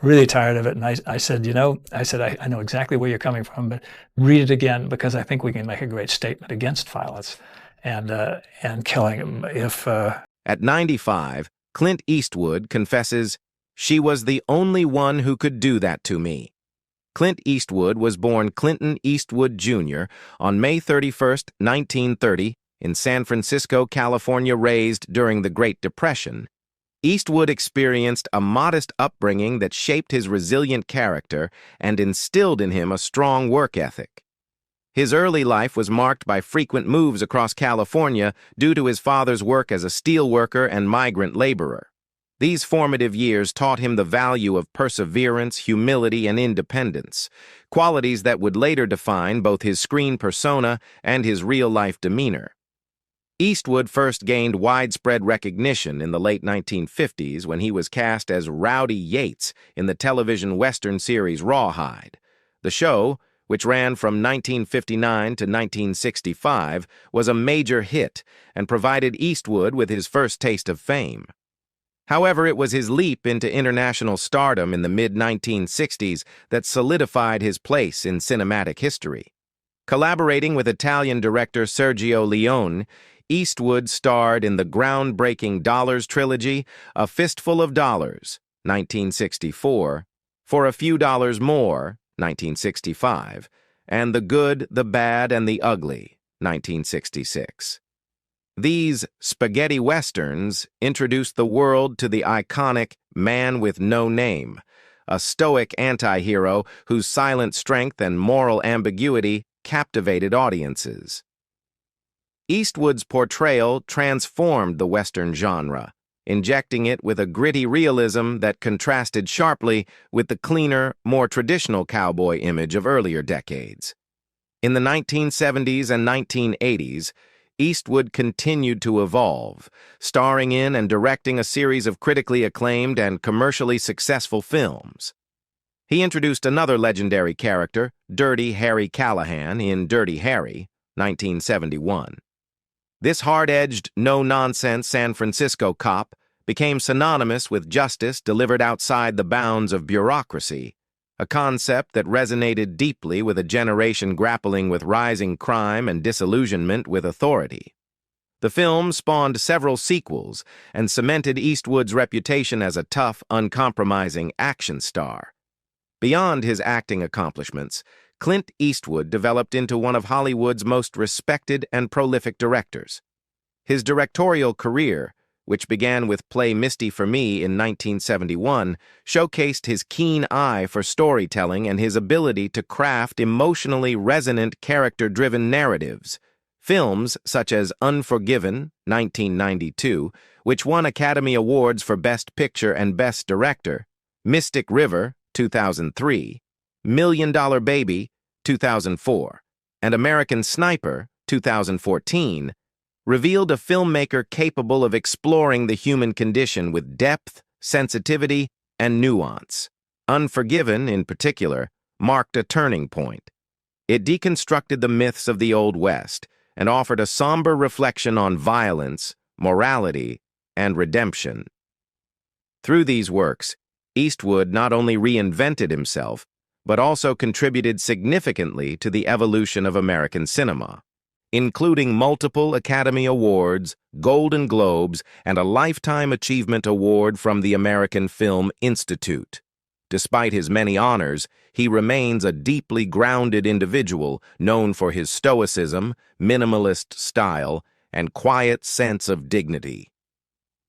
really tired of it. And I said, I know exactly where you're coming from, but read it again because I think we can make a great statement against violence and killing them. At 95, Clint Eastwood confesses, "She was the only one who could do that to me." Clint Eastwood was born Clinton Eastwood Jr. on May 31, 1930, in San Francisco, California. Raised during the Great Depression, Eastwood experienced a modest upbringing that shaped his resilient character and instilled in him a strong work ethic. His early life was marked by frequent moves across California due to his father's work as a steel worker and migrant laborer. These formative years taught him the value of perseverance, humility, and independence, qualities that would later define both his screen persona and his real-life demeanor. Eastwood first gained widespread recognition in the late 1950s when he was cast as Rowdy Yates in the television Western series Rawhide. The show, which ran from 1959 to 1965, was a major hit and provided Eastwood with his first taste of fame. However, it was his leap into international stardom in the mid-1960s that solidified his place in cinematic history. Collaborating with Italian director Sergio Leone, Eastwood starred in the groundbreaking Dollars trilogy, A Fistful of Dollars, 1964, For a Few Dollars More, 1965, and The Good, the Bad, and the Ugly, 1966. These spaghetti westerns introduced the world to the iconic Man with No Name, a stoic anti-hero whose silent strength and moral ambiguity captivated audiences. Eastwood's portrayal transformed the Western genre, injecting it with a gritty realism that contrasted sharply with the cleaner, more traditional cowboy image of earlier decades. In the 1970s and 1980s, Eastwood continued to evolve, starring in and directing a series of critically acclaimed and commercially successful films. He introduced another legendary character, Dirty Harry Callahan, in Dirty Harry, 1971. This hard-edged, no-nonsense San Francisco cop became synonymous with justice delivered outside the bounds of bureaucracy, a concept that resonated deeply with a generation grappling with rising crime and disillusionment with authority. The film spawned several sequels and cemented Eastwood's reputation as a tough, uncompromising action star. Beyond his acting accomplishments, Clint Eastwood developed into one of Hollywood's most respected and prolific directors. His directorial career, which began with Play Misty for Me in 1971, showcased his keen eye for storytelling and his ability to craft emotionally resonant, character-driven narratives. Films such as Unforgiven, 1992, which won Academy Awards for Best Picture and Best Director, Mystic River, 2003, Million Dollar Baby, 2004, and American Sniper, 2014, revealed a filmmaker capable of exploring the human condition with depth, sensitivity, and nuance. Unforgiven, in particular, marked a turning point. It deconstructed the myths of the Old West and offered a somber reflection on violence, morality, and redemption. Through these works, Eastwood not only reinvented himself, but also contributed significantly to the evolution of American cinema, including multiple Academy Awards, Golden Globes, and a Lifetime Achievement Award from the American Film Institute. Despite his many honors, he remains a deeply grounded individual known for his stoicism, minimalist style, and quiet sense of dignity.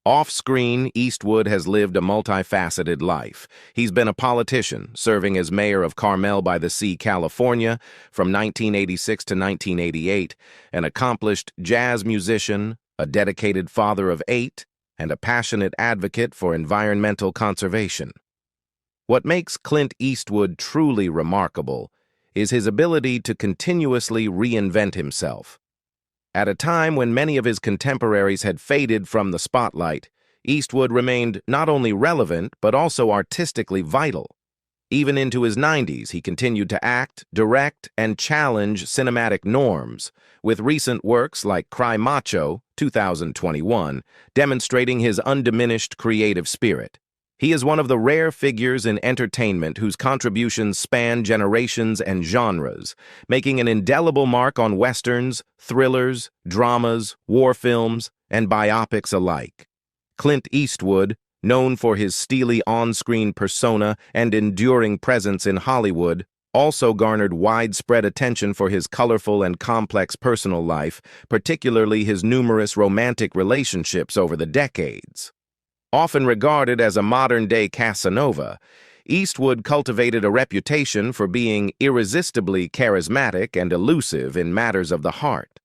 Off-screen, Eastwood has lived a multifaceted life. He's been a politician, serving as mayor of Carmel by the Sea, California, from 1986 to 1988, an accomplished jazz musician, a dedicated father of 8, and a passionate advocate for environmental conservation. What makes Clint Eastwood truly remarkable is his ability to continuously reinvent himself. At a time when many of his contemporaries had faded from the spotlight, Eastwood remained not only relevant but also artistically vital. Even into his 90s, he continued to act, direct, and challenge cinematic norms, with recent works like Cry Macho, 2021, demonstrating his undiminished creative spirit. He is one of the rare figures in entertainment whose contributions span generations and genres, making an indelible mark on westerns, thrillers, dramas, war films, and biopics alike. Clint Eastwood, known for his steely on-screen persona and enduring presence in Hollywood, also garnered widespread attention for his colorful and complex personal life, particularly his numerous romantic relationships over the decades. Often regarded as a modern-day Casanova, Eastwood cultivated a reputation for being irresistibly charismatic and elusive in matters of the heart.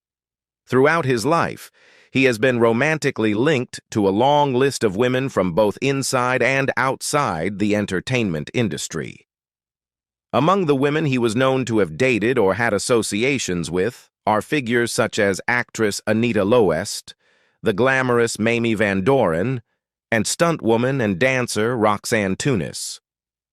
Throughout his life, he has been romantically linked to a long list of women from both inside and outside the entertainment industry. Among the women he was known to have dated or had associations with are figures such as actress Anita Loest, the glamorous Mamie Van Doren, and stuntwoman and dancer Roxanne Tunis.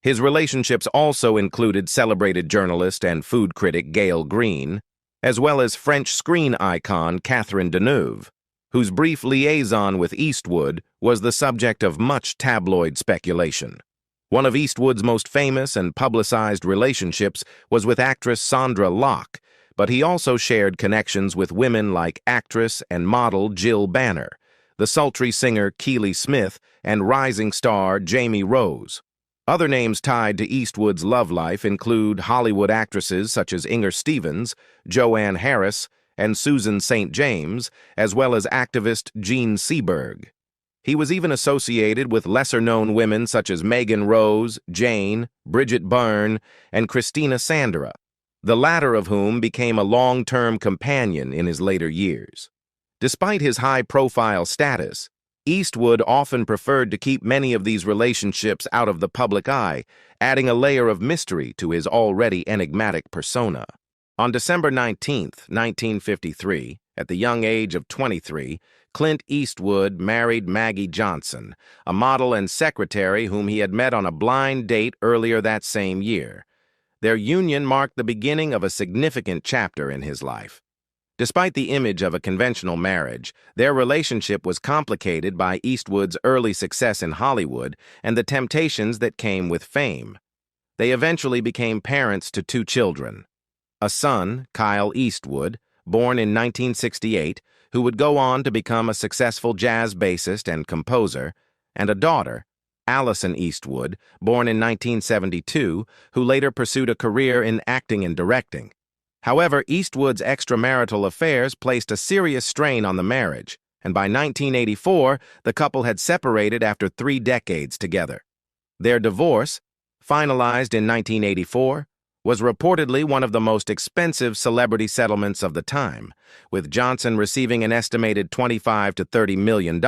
His relationships also included celebrated journalist and food critic Gail Green, as well as French screen icon Catherine Deneuve, whose brief liaison with Eastwood was the subject of much tabloid speculation. One of Eastwood's most famous and publicized relationships was with actress Sandra Locke, but he also shared connections with women like actress and model Jill Banner, the sultry singer Keely Smith, and rising star Jamie Rose. Other names tied to Eastwood's love life include Hollywood actresses such as Inger Stevens, Joanne Harris, and Susan St. James, as well as activist Jean Seberg. He was even associated with lesser-known women such as Megan Rose, Jane, Bridget Byrne, and Christina Sandra, the latter of whom became a long-term companion in his later years. Despite his high-profile status, Eastwood often preferred to keep many of these relationships out of the public eye, adding a layer of mystery to his already enigmatic persona. On December 19, 1953, at the young age of 23, Clint Eastwood married Maggie Johnson, a model and secretary whom he had met on a blind date earlier that same year. Their union marked the beginning of a significant chapter in his life. Despite the image of a conventional marriage, their relationship was complicated by Eastwood's early success in Hollywood and the temptations that came with fame. They eventually became parents to 2 children. A son, Kyle Eastwood, born in 1968, who would go on to become a successful jazz bassist and composer, and a daughter, Allison Eastwood, born in 1972, who later pursued a career in acting and directing. However, Eastwood's extramarital affairs placed a serious strain on the marriage, and by 1984, the couple had separated after 3 decades together. Their divorce, finalized in 1984, was reportedly one of the most expensive celebrity settlements of the time, with Johnson receiving an estimated $25 to $30 million.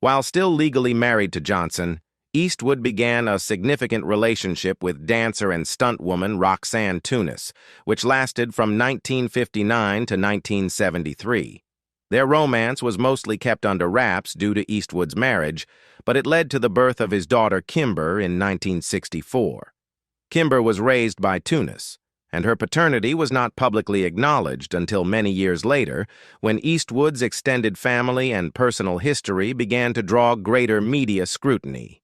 While still legally married to Johnson, Eastwood began a significant relationship with dancer and stuntwoman Roxanne Tunis, which lasted from 1959 to 1973. Their romance was mostly kept under wraps due to Eastwood's marriage, but it led to the birth of his daughter Kimber in 1964. Kimber was raised by Tunis, and her paternity was not publicly acknowledged until many years later, when Eastwood's extended family and personal history began to draw greater media scrutiny.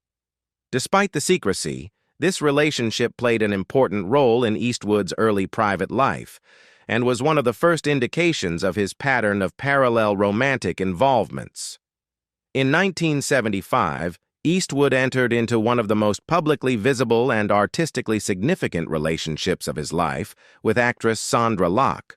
Despite the secrecy, this relationship played an important role in Eastwood's early private life, and was one of the first indications of his pattern of parallel romantic involvements. In 1975, Eastwood entered into one of the most publicly visible and artistically significant relationships of his life with actress Sandra Locke.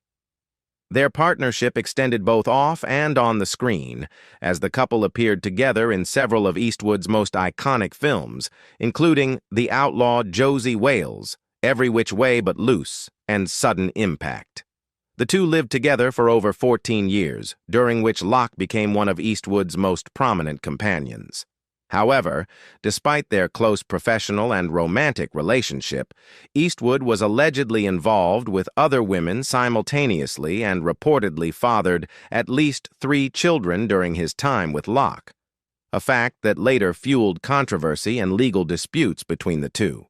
Their partnership extended both off and on the screen, as the couple appeared together in several of Eastwood's most iconic films, including The Outlaw Josie Wales, Every Which Way But Loose, and Sudden Impact. The two lived together for over 14 years, during which Locke became one of Eastwood's most prominent companions. However, despite their close professional and romantic relationship, Eastwood was allegedly involved with other women simultaneously and reportedly fathered at least 3 children during his time with Locke, a fact that later fueled controversy and legal disputes between the two.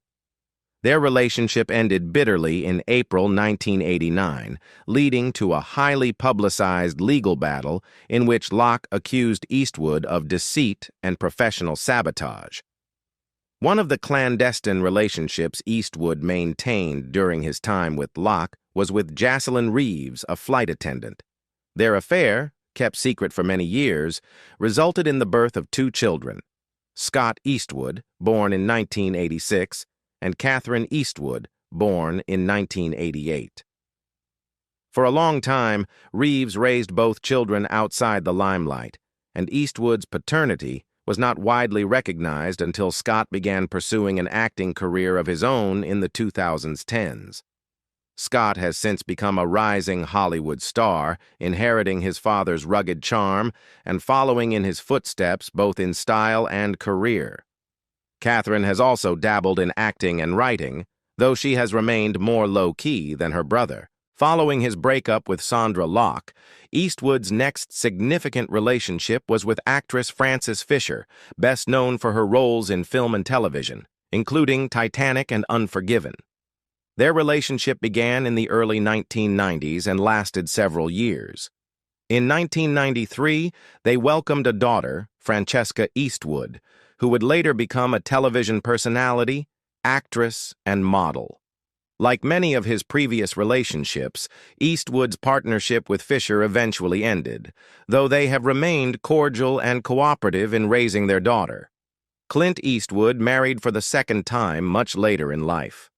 Their relationship ended bitterly in April 1989, leading to a highly publicized legal battle in which Locke accused Eastwood of deceit and professional sabotage. One of the clandestine relationships Eastwood maintained during his time with Locke was with Jocelyn Reeves, a flight attendant. Their affair, kept secret for many years, resulted in the birth of two children, Scott Eastwood, born in 1986, and Catherine Eastwood, born in 1988. For a long time, Reeves raised both children outside the limelight, and Eastwood's paternity was not widely recognized until Scott began pursuing an acting career of his own in the 2010s. Scott has since become a rising Hollywood star, inheriting his father's rugged charm and following in his footsteps both in style and career. Catherine has also dabbled in acting and writing, though she has remained more low-key than her brother. Following his breakup with Sandra Locke, Eastwood's next significant relationship was with actress Frances Fisher, best known for her roles in film and television, including Titanic and Unforgiven. Their relationship began in the early 1990s and lasted several years. In 1993, they welcomed a daughter, Francesca Eastwood, who would later become a television personality, actress, and model. Like many of his previous relationships, Eastwood's partnership with Fisher eventually ended, though they have remained cordial and cooperative in raising their daughter. Clint Eastwood married for the second time much later in life.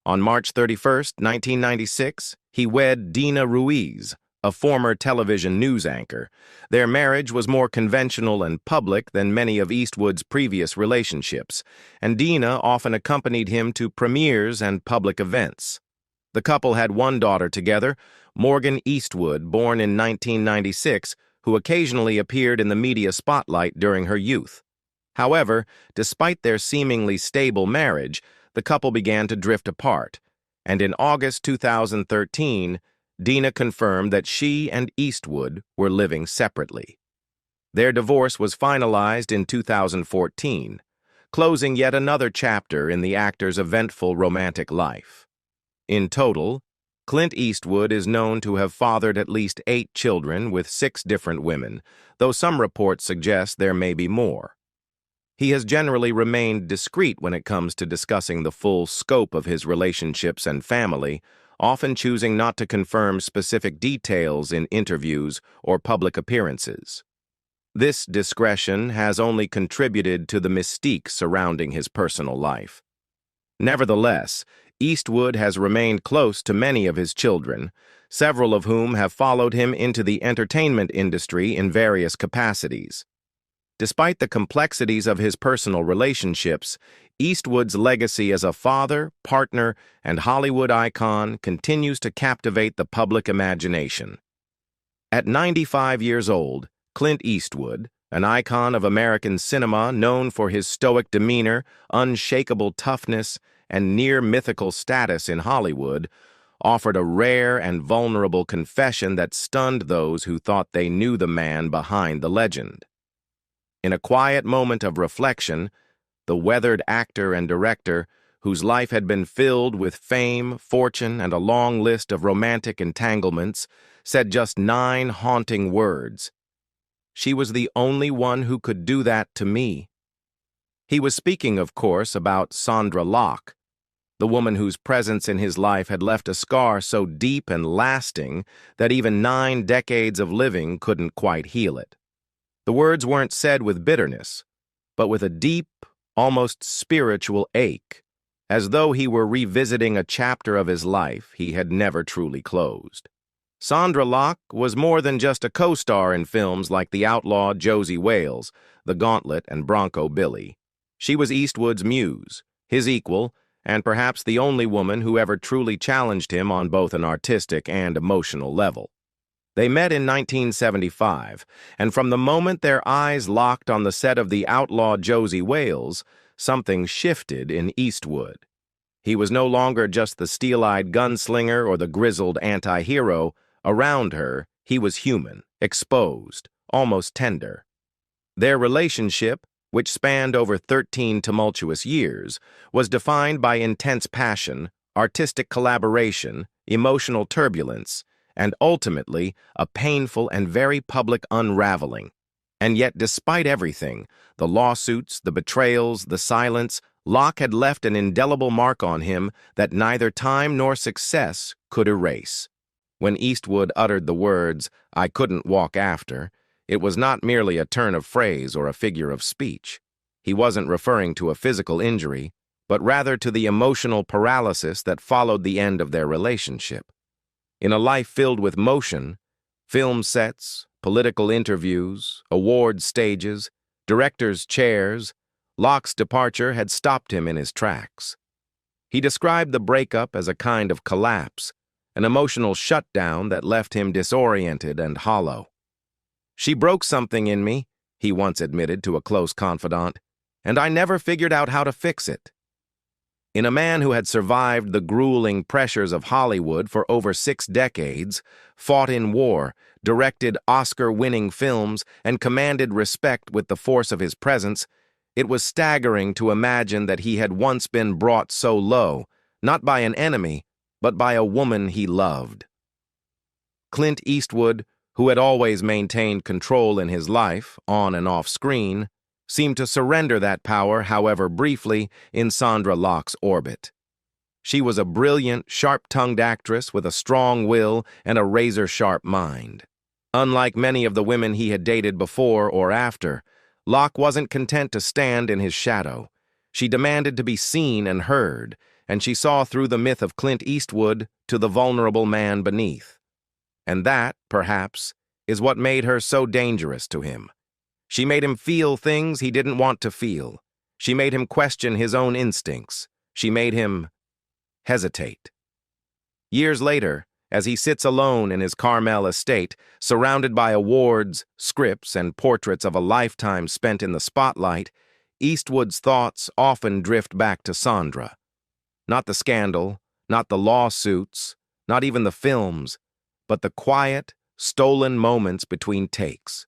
On March 31, 1996, he wed Dina Ruiz, a former television news anchor. Their marriage was more conventional and public than many of Eastwood's previous relationships, and Dina often accompanied him to premieres and public events. The couple had one daughter together, Morgan Eastwood, born in 1996, who occasionally appeared in the media spotlight during her youth. However, despite their seemingly stable marriage, the couple began to drift apart, and in August 2013, Dina confirmed that she and Eastwood were living separately. Their divorce was finalized in 2014, closing yet another chapter in the actor's eventful romantic life. In total, Clint Eastwood is known to have fathered at least 8 children with 6 different women, though some reports suggest there may be more. He has generally remained discreet when it comes to discussing the full scope of his relationships and family, often choosing not to confirm specific details in interviews or public appearances. This discretion has only contributed to the mystique surrounding his personal life. Nevertheless, Eastwood has remained close to many of his children, several of whom have followed him into the entertainment industry in various capacities. Despite the complexities of his personal relationships, Eastwood's legacy as a father, partner, and Hollywood icon continues to captivate the public imagination. At 95 years old, Clint Eastwood, an icon of American cinema known for his stoic demeanor, unshakable toughness, and near-mythical status in Hollywood, offered a rare and vulnerable confession that stunned those who thought they knew the man behind the legend. In a quiet moment of reflection, the weathered actor and director, whose life had been filled with fame, fortune, and a long list of romantic entanglements, said just 9 haunting words. "She was the only one who could do that to me." He was speaking, of course, about Sandra Locke, the woman whose presence in his life had left a scar so deep and lasting that even 9 decades of living couldn't quite heal it. The words weren't said with bitterness, but with a deep, almost spiritual ache, as though he were revisiting a chapter of his life he had never truly closed. Sandra Locke was more than just a co-star in films like The Outlaw Josie Wales, The Gauntlet, and Bronco Billy. She was Eastwood's muse, his equal, and perhaps the only woman who ever truly challenged him on both an artistic and emotional level. They met in 1975, and from the moment their eyes locked on the set of The Outlaw Josie Wales, something shifted in Eastwood. He was no longer just the steel-eyed gunslinger or the grizzled anti-hero. Around her, he was human, exposed, almost tender. Their relationship, which spanned over 13 tumultuous years, was defined by intense passion, artistic collaboration, emotional turbulence, and ultimately a painful and very public unraveling. And yet, despite everything, the lawsuits, the betrayals, the silence, Locke had left an indelible mark on him that neither time nor success could erase. When Eastwood uttered the words, "I couldn't walk after," it was not merely a turn of phrase or a figure of speech. He wasn't referring to a physical injury, but rather to the emotional paralysis that followed the end of their relationship. In a life filled with motion, film sets, political interviews, award stages, directors' chairs, Locke's departure had stopped him in his tracks. He described the breakup as a kind of collapse, an emotional shutdown that left him disoriented and hollow. "She broke something in me," he once admitted to a close confidant, "and I never figured out how to fix it." In a man who had survived the grueling pressures of Hollywood for over 6 decades, fought in war, directed Oscar-winning films, and commanded respect with the force of his presence, it was staggering to imagine that he had once been brought so low, not by an enemy, but by a woman he loved. Clint Eastwood, who had always maintained control in his life, on and off screen, seemed to surrender that power, however briefly, in Sondra Locke's orbit. She was a brilliant, sharp-tongued actress with a strong will and a razor-sharp mind. Unlike many of the women he had dated before or after, Locke wasn't content to stand in his shadow. She demanded to be seen and heard, and she saw through the myth of Clint Eastwood to the vulnerable man beneath. And that, perhaps, is what made her so dangerous to him. She made him feel things he didn't want to feel. She made him question his own instincts. She made him hesitate. Years later, as he sits alone in his Carmel estate, surrounded by awards, scripts, and portraits of a lifetime spent in the spotlight, Eastwood's thoughts often drift back to Sondra. Not the scandal, not the lawsuits, not even the films, but the quiet, stolen moments between takes.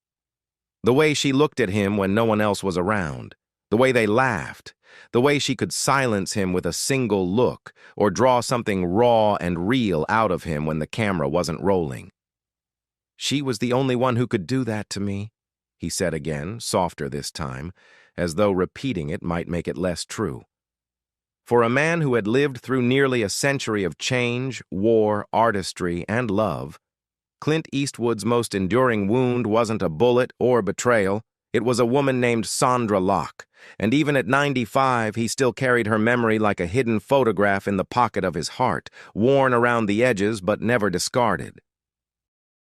The way she looked at him when no one else was around, the way they laughed, the way she could silence him with a single look or draw something raw and real out of him when the camera wasn't rolling. "She was the only one who could do that to me," he said again, softer this time, as though repeating it might make it less true. For a man who had lived through nearly a century of change, war, artistry, and love, Clint Eastwood's most enduring wound wasn't a bullet or betrayal. It was a woman named Sondra Locke, and even at 95, he still carried her memory like a hidden photograph in the pocket of his heart, worn around the edges but never discarded.